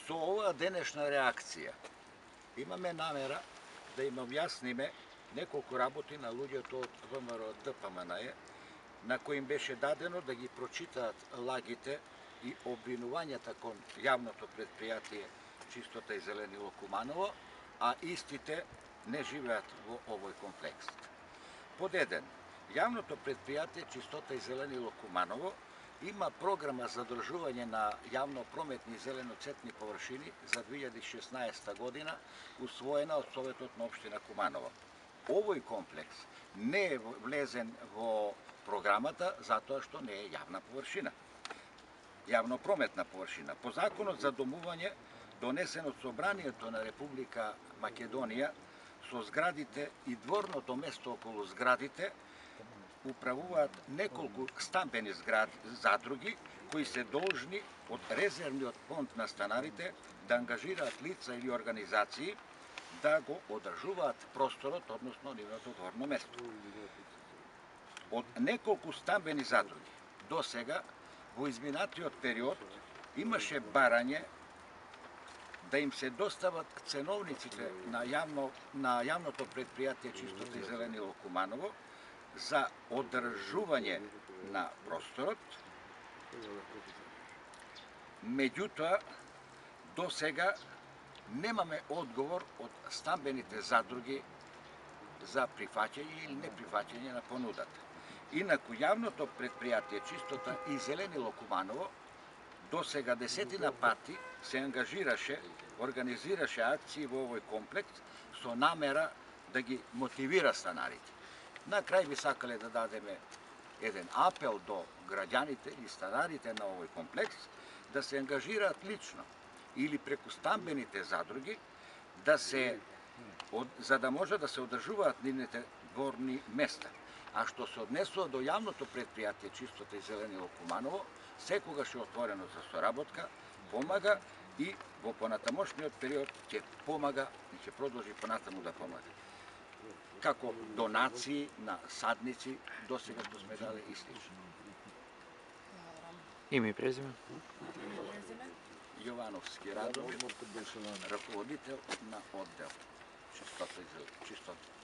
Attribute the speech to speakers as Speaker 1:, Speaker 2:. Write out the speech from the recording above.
Speaker 1: Со оваа денешна реакција имаме намера да им објасниме неколку работи на луѓето од ВМРО ДПМНЕ, на кои им беше дадено да ги прочитаат лагите и обвинувањата кон јавното предпријатие Чистота и зеленило Куманово, а истите не живеат во овој комплекс. Под 1. Јавното предпријатие Чистота и зеленило Куманово има програма за одржување на јавно-прометни и зеленоцветни површини за 2016 година, усвоена од Советот на општина Куманово. Овој комплекс не е влезен во програмата затоа што не е јавна површина, јавно-прометна површина. По Законот за домување, донесен од Собранието на Република Македонија, со зградите и дворното место околу зградите управуваат неколку стамбени задруги кои се должни од резервниот фонд на станарите да ангажираат лица или организации да го одржуваат просторот, односно нивното дворно место. Од неколку стамбени задруги до сега во изминатиот период имаше барање да им се достават ценовниците на јавното предпријатие Чистота и зеленило Куманово за одржување на просторот. Меѓутоа, до сега немаме одговор од стамбените задруги за прифаќање или неприфаќање на понудата. Инаку, јавното предпријатие Чистота и зеленило Куманово до сега десетина пати се ангажираше, организираше акции во овој комплекс со намера да ги мотивира станарите. На крај би сакале да дадеме еден апел до граѓаните и станарите на овој комплекс да се ангажираат лично или преку стамбените задруги за да може да се одржуваат нивните дворни места. А што се однесува до јавното предпријатие Чистота и зеленило Куманово, секогаш е отворено за соработка, помага и во понатамошниот период ќе помага и ќе продолжи понатаму да помага. Како донации на садници, до сега што сме дали и слично.
Speaker 2: Име и презиме?
Speaker 1: Јовановски Радомир, раководител на оддел Чистота